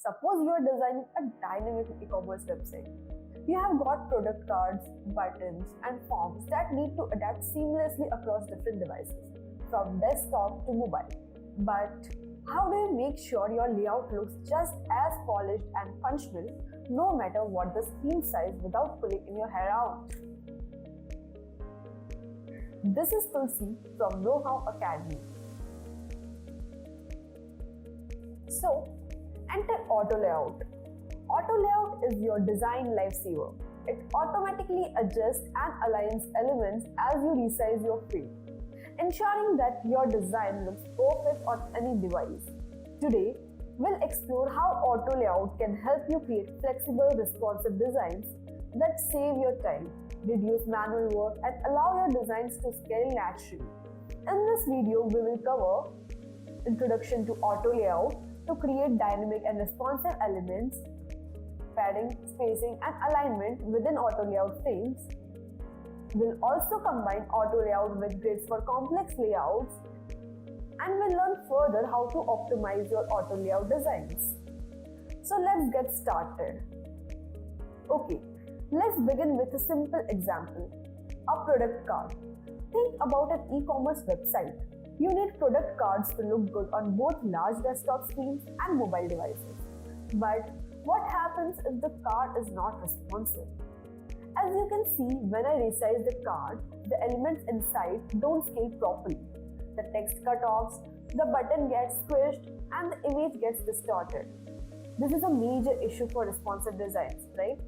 Suppose you are designing a dynamic e-commerce website. You have got product cards, buttons, and forms that need to adapt seamlessly across different devices, from desktop to mobile. But how do you make sure your layout looks just as polished and functional no matter what the screen size without pulling in your hair out? This is Tulsi from KnowHow Academy. So, enter Auto Layout. Auto Layout is your design lifesaver. It automatically adjusts and aligns elements as you resize your frame, ensuring that your design looks perfect on any device. Today, we'll explore how Auto Layout can help you create flexible, responsive designs that save your time, reduce manual work, and allow your designs to scale naturally. In this video, we will cover Introduction to Auto Layout to create dynamic and responsive elements, padding, spacing, and alignment within Auto Layout frames. We'll also combine Auto Layout with grids for complex layouts, and we'll learn further how to optimize your Auto Layout designs. So let's get started. Okay, let's begin with a simple example, a product card. Think about an e-commerce website. You need product cards to look good on both large desktop screens and mobile devices. But what happens if the card is not responsive? As you can see, when I resize the card, the elements inside don't scale properly. The text cut-offs, the button gets squished, and the image gets distorted. This is a major issue for responsive designs, right?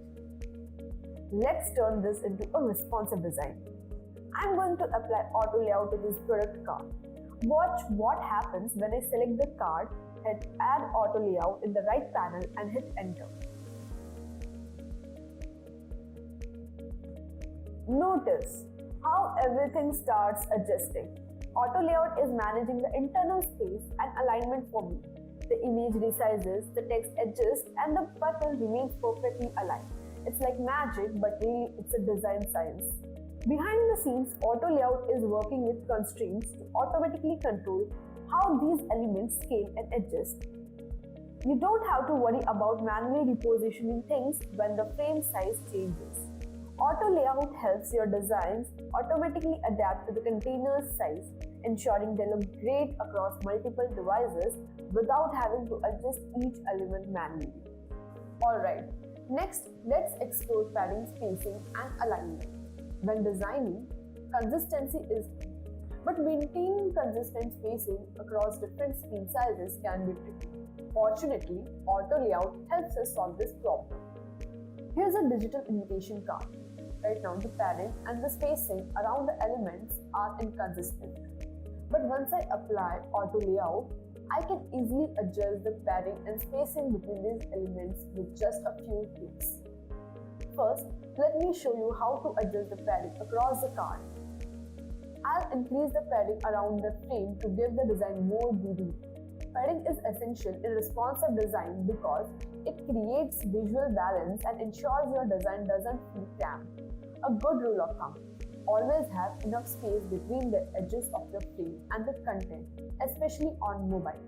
Let's turn this into a responsive design. I'm going to apply Auto Layout to this product card. Watch what happens when I select the card, hit Add Auto Layout in the right panel and hit Enter. Notice how everything starts adjusting. Auto Layout is managing the internal space and alignment for me. The image resizes, the text adjusts, and the button remains perfectly aligned. It's like magic, but really it's a design science. Behind the scenes, Auto Layout is working with constraints to automatically control how these elements scale and adjust. You don't have to worry about manually repositioning things when the frame size changes. Auto Layout helps your designs automatically adapt to the container's size, ensuring they look great across multiple devices without having to adjust each element manually. Alright, next let's explore padding, spacing, and alignment. When designing, consistency is key, but maintaining consistent spacing across different screen sizes can be tricky. Fortunately, Auto Layout helps us solve this problem. Here's a digital invitation card. Right now, the padding and the spacing around the elements are inconsistent. But once I apply Auto Layout, I can easily adjust the padding and spacing between these elements with just a few clicks. First, let me show you how to adjust the padding across the card. I'll increase the padding around the frame to give the design more breathing. Padding is essential in responsive design because it creates visual balance and ensures your design doesn't feel cramped. A good rule of thumb: always have enough space between the edges of the frame and the content, especially on mobile.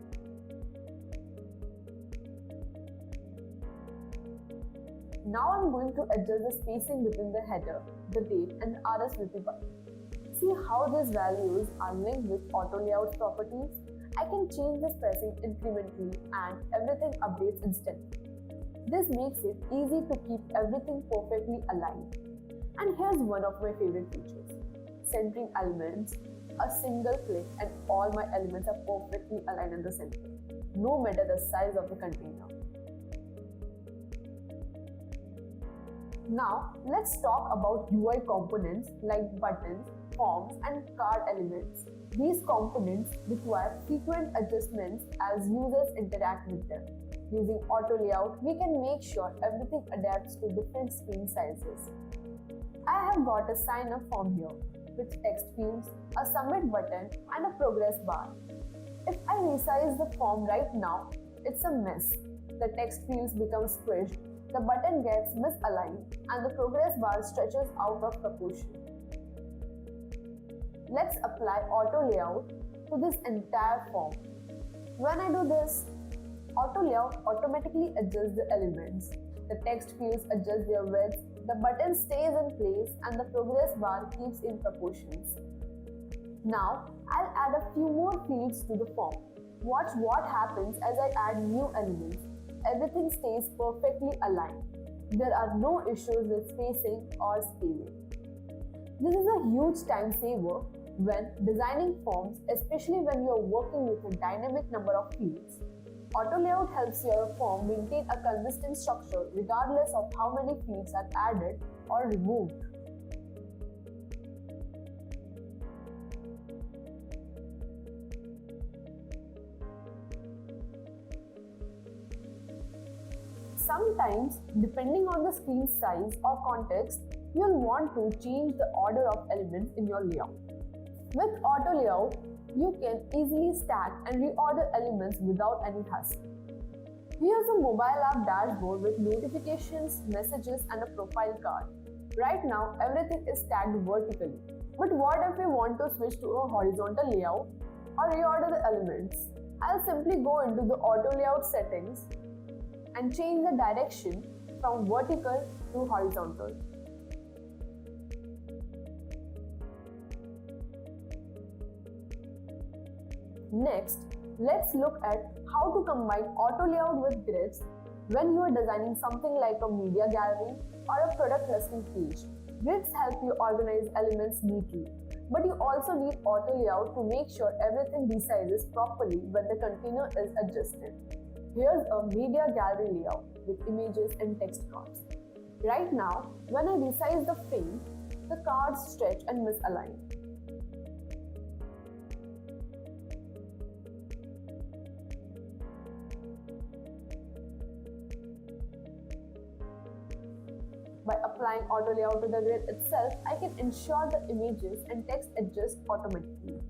Now I'm going to adjust the spacing between the header, the date, and the RSVP button. See how these values are linked with Auto Layout properties? I can change the spacing incrementally and everything updates instantly. This makes it easy to keep everything perfectly aligned. And here's one of my favorite features: centering elements. A single click and all my elements are perfectly aligned in the center, no matter the size of the container. Now, let's talk about UI components like buttons, forms, and card elements. These components require frequent adjustments as users interact with them. Using Auto Layout, we can make sure everything adapts to different screen sizes. I have got a sign-up form here with text fields, a submit button, and a progress bar. If I resize the form right now, it's a mess. The text fields become squished, the button gets misaligned, and the progress bar stretches out of proportion. Let's apply Auto Layout to this entire form. When I do this, Auto layout automatically adjusts the elements. The text fields adjust their width, the button stays in place, and the progress bar keeps in proportions. Now, I'll add a few more fields to the form. Watch what happens as I add new elements. Everything stays perfectly aligned. There are no issues with spacing or scaling. This is a huge time saver when designing forms, especially when you are working with a dynamic number of fields. Auto layout helps your form maintain a consistent structure regardless of how many fields are added or removed. Sometimes, depending on the screen size or context, you'll want to change the order of elements in your layout. With auto layout, you can easily stack and reorder elements without any hassle. Here's a mobile app dashboard with notifications, messages, and a profile card. Right now, everything is stacked vertically. But what if we want to switch to a horizontal layout or reorder the elements? I'll simply go into the auto layout settings and change the direction from vertical to horizontal. Next, let's look at how to combine auto layout with grids when you are designing something like a media gallery or a product listing page. Grids help you organize elements neatly, but you also need auto layout to make sure everything resizes properly when the container is adjusted. Here's a media gallery layout with images and text cards. Right now, when I resize the frame, the cards stretch and misalign. By applying auto layout to the grid itself, I can ensure the images and text adjust automatically.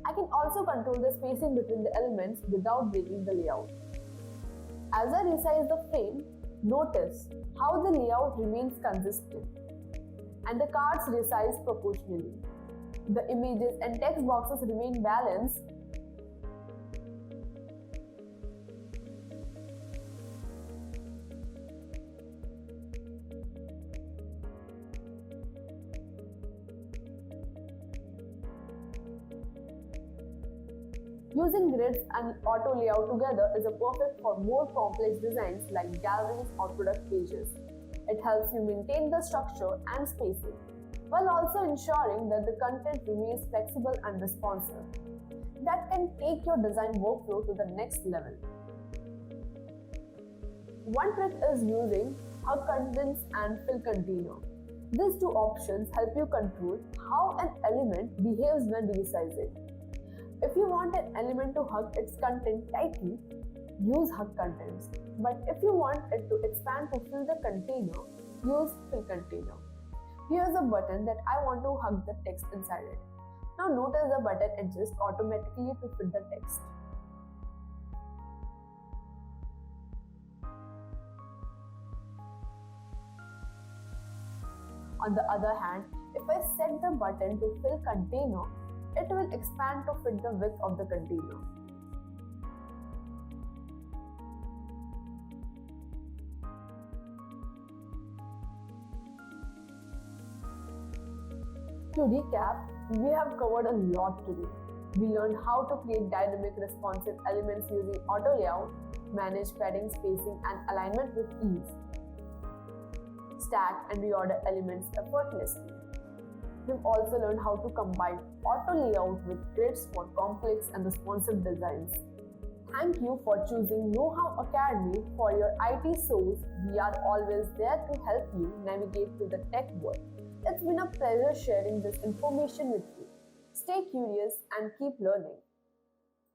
I can also control the spacing between the elements without breaking the layout. As I resize the frame, notice how the layout remains consistent and the cards resize proportionally. The images and text boxes remain balanced. Using grids and auto layout together is a perfect for more complex designs like galleries or product pages. It helps you maintain the structure and spacing, while also ensuring that the content remains flexible and responsive. That can take your design workflow to the next level. One trick is using hug contents and fill container. These two options help you control how an element behaves when resized. If you want an element to hug its content tightly, use hug contents. But if you want it to expand to fill the container, use fill container. Here's a button that I want to hug the text inside it. Now notice the button adjusts automatically to fit the text. On the other hand, if I set the button to fill container, it will expand to fit the width of the container. To recap, we have covered a lot today. We learned how to create dynamic responsive elements using auto layout, manage padding, spacing, and alignment with ease, stack and reorder elements effortlessly. We've also learned how to combine auto layout with grids for complex and responsive designs. Thank you for choosing KnowHow Academy for your IT source. We are always there to help you navigate through the tech world. It's been a pleasure sharing this information with you. Stay curious and keep learning.